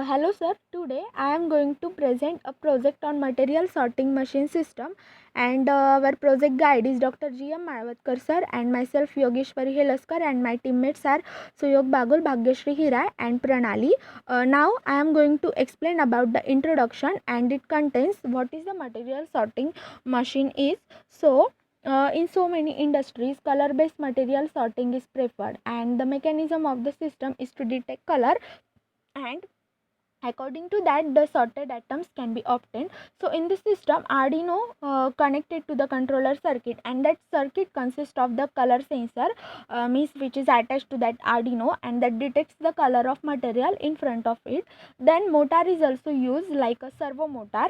Hello sir, today I am going to present a project on material sorting machine system, and our project guide is Dr. G.M. Malvatkar sir and myself Yogeshwari Helaskar, and my teammates are Suyog Bagul, Bhagyashri Hirai and Pranali. Now I am going to explain about the introduction, and it contains what is the material sorting machine is. In so many industries, color based material sorting is preferred, and the mechanism of the system is to detect color, and according to that the sorted atoms can be obtained. So in this system, Arduino connected to the controller circuit, and that circuit consists of the color sensor, means which is attached to that Arduino, and that detects the color of material in front of it. Then motor is also used like a servo motor,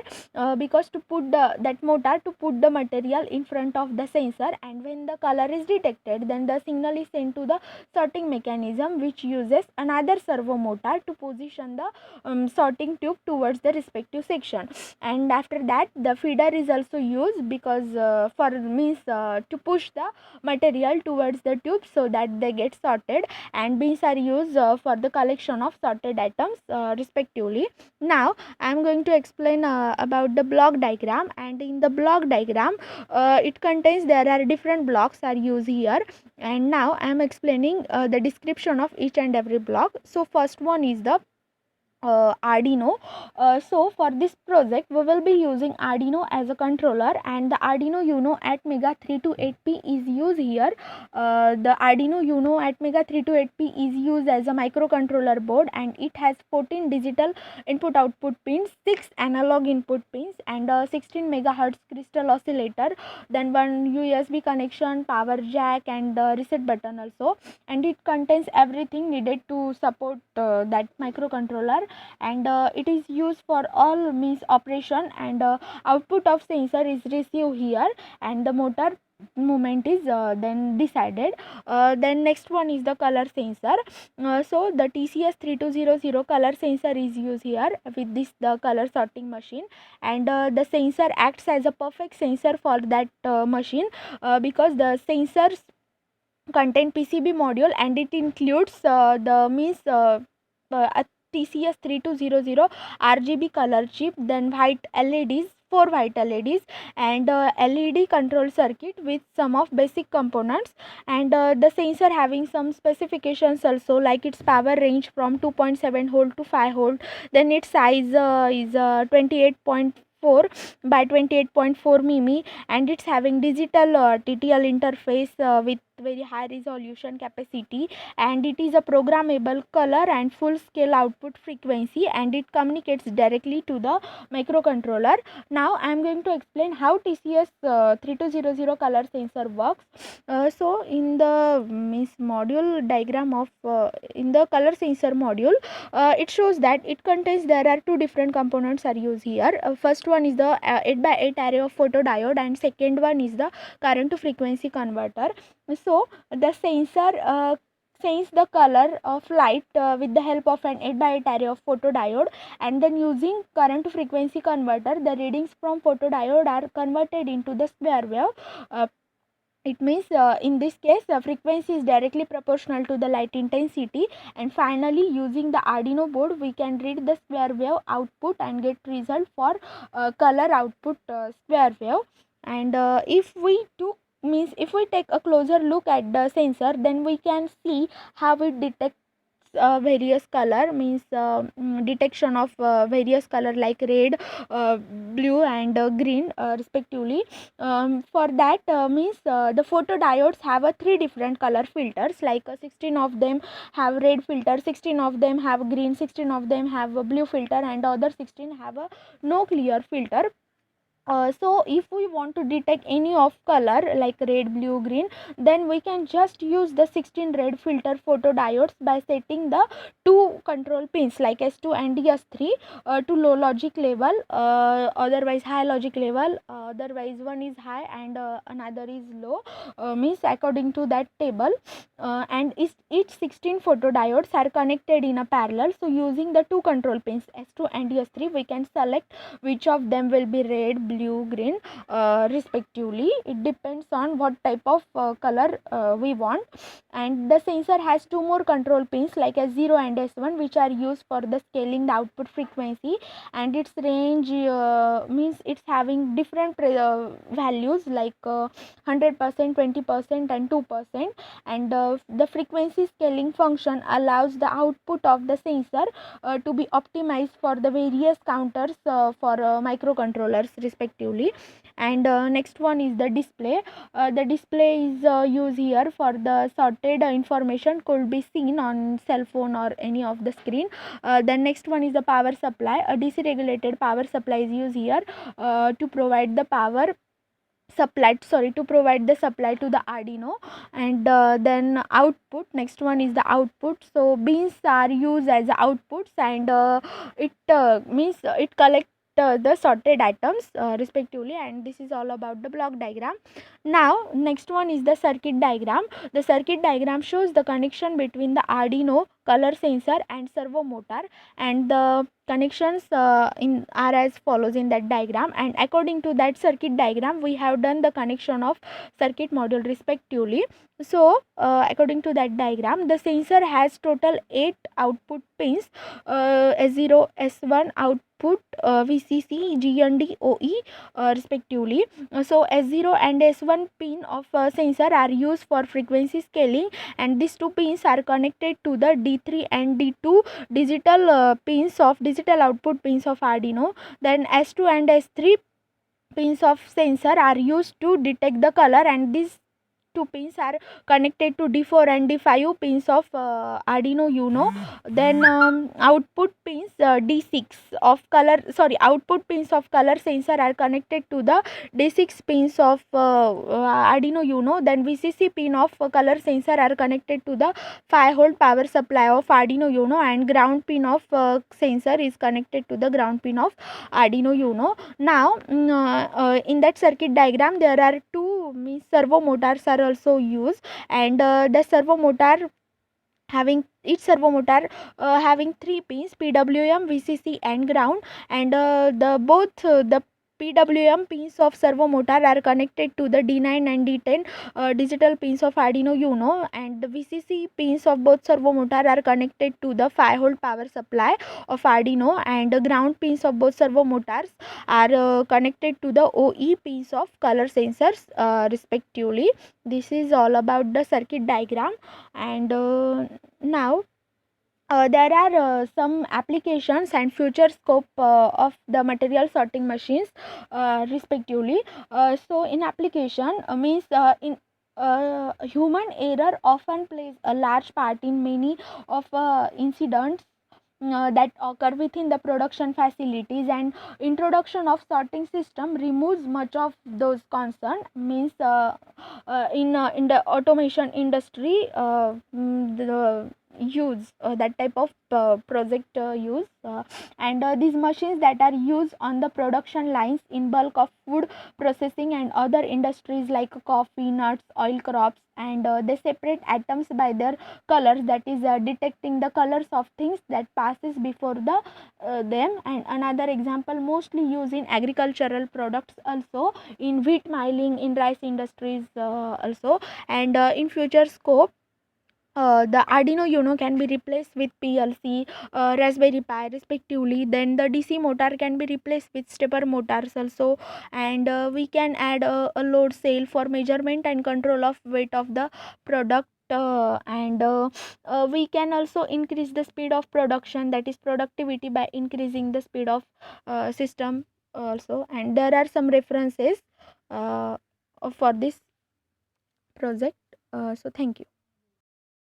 because to put that motor to put the material in front of the sensor, and when the color is detected, then the signal is sent to the sorting mechanism, which uses another servo motor to position the sorting tube towards the respective section. And after that the feeder is also used, because to push the material towards the tube so that they get sorted, and beans are used for the collection of sorted atoms respectively. Now I am going to explain about the block diagram, and in the block diagram it contains there are different blocks are used here, and now I am explaining the description of each and every block. So first one is the Arduino. So for this project we will be using Arduino as a controller, and the Arduino Uno Atmega 328P is used here. The Arduino Uno Atmega 328P is used as a microcontroller board, and it has 14 digital input output pins, 6 analog input pins, and a 16 megahertz crystal oscillator, then one USB connection, power jack, and the reset button also. And it contains everything needed to support that microcontroller, and it is used for all means operation, and output of sensor is received here, and the motor movement is then decided. Then next one is the color sensor. So the TCS 3200 color sensor is used here with this the color sorting machine, and the sensor acts as a perfect sensor for that machine, because the sensors contain PCB module, and it includes the means a TCS 3200 RGB color chip, then white LEDs, 4 white LEDs, and LED control circuit with some of basic components, and the sensor having some specifications also, like its power range from 2.7 volt to 5 volt, then its size is 28.4 by 28.4 mm, and it's having digital TTL interface with very high resolution capacity, and it is a programmable color and full scale output frequency, and it communicates directly to the microcontroller. Now I am going to explain how TCS 3200 color sensor works. So in the means module diagram of in the color sensor module, it shows that it contains there are two different components are used here. First one is the 8x8 array of photodiode, and second one is the current to frequency converter. So the sensor sense the color of light with the help of an 8x8 array of photodiode, and then using current to frequency converter, the readings from photodiode are converted into the square wave. It means in this case the frequency is directly proportional to the light intensity, and finally using the Arduino board we can read the square wave output and get result for color output square wave. And if we take a closer look at the sensor, then we can see how it detects various color, means detection of various color like red, blue, and green respectively. For that the photodiodes have a 3 different color filters, like 16 of them have red filter, 16 of them have green, 16 of them have a blue filter, and other 16 have a no clear filter. So if we want to detect any of color like red, blue, green, then we can just use the 16 red filter photodiodes by setting the two control pins like S2 and S3 to low logic level, otherwise high logic level, otherwise one is high and another is low, means according to that table. And each 16 photodiodes are connected in a parallel. So using the two control pins S2 and S3, we can select which of them will be red, blue, blue, green respectively. It depends on what type of color we want. And the sensor has two more control pins like S0 and S1, which are used for the scaling the output frequency, and its range means it's having different values like 100%, 20% and 2%. And the frequency scaling function allows the output of the sensor to be optimized for the various counters for microcontrollers respectively. And next one is the display. The display is used here for the sorted information could be seen on cell phone or any of the screen. The next one is the power supply. A DC regulated power supply is used here to provide the supply to the Arduino. And then output, next one is the output. So beans are used as outputs, and it means it collect the sorted items respectively. And this is all about the block diagram. Now next one is the circuit diagram. The circuit diagram shows the connection between the Arduino color sensor and servo motor, and the connections are as follows in that diagram. And according to that circuit diagram, we have done the connection of circuit module respectively. So according to that diagram, the sensor has total 8 output pins, S0, S1 output, VCC, GND, OE respectively. So S0 and S1 pin of sensor are used for frequency scaling, and these two pins are connected to the D3 and D2 digital output pins of Arduino. Then S2 and S3 pins of sensor are used to detect the color, and these two pins are connected to D4 and D5 pins of Arduino Uno. Then output pins output pins of color sensor are connected to the D6 pins of Arduino Uno. Then VCC pin of color sensor are connected to the 5-volt power supply of Arduino Uno, and ground pin of sensor is connected to the ground pin of Arduino Uno. Now in that circuit diagram, there are two servo motors are also used, and the servo motor having having 3 pins, PWM, VCC and ground. And the PWM pins of servo motor are connected to the D9 and D10 digital pins of Arduino Uno, and the VCC pins of both servo motor are connected to the 5-volt power supply of Arduino, and the ground pins of both servo motors are connected to the OE pins of color sensors respectively. This is all about the circuit diagram. And now there are some applications and future scope of the material sorting machines respectively. So in application means in human error often plays a large part in many of incidents that occur within the production facilities, and introduction of sorting system removes much of those concern. Means in the automation industry, the use that type of project use and these machines that are used on the production lines in bulk of food processing and other industries like coffee, nuts, oil crops, and they separate atoms by their colors, that is detecting the colors of things that passes before them. And another example mostly used in agricultural products, also in wheat milling, in rice industries also. And in future scope, the Arduino Uno can be replaced with PLC, Raspberry Pi respectively. Then the DC motor can be replaced with stepper motors also, and we can add a load cell for measurement and control of weight of the product. And we can also increase the speed of production, that is productivity, by increasing the speed of system also. And there are some references for this project. So thank you.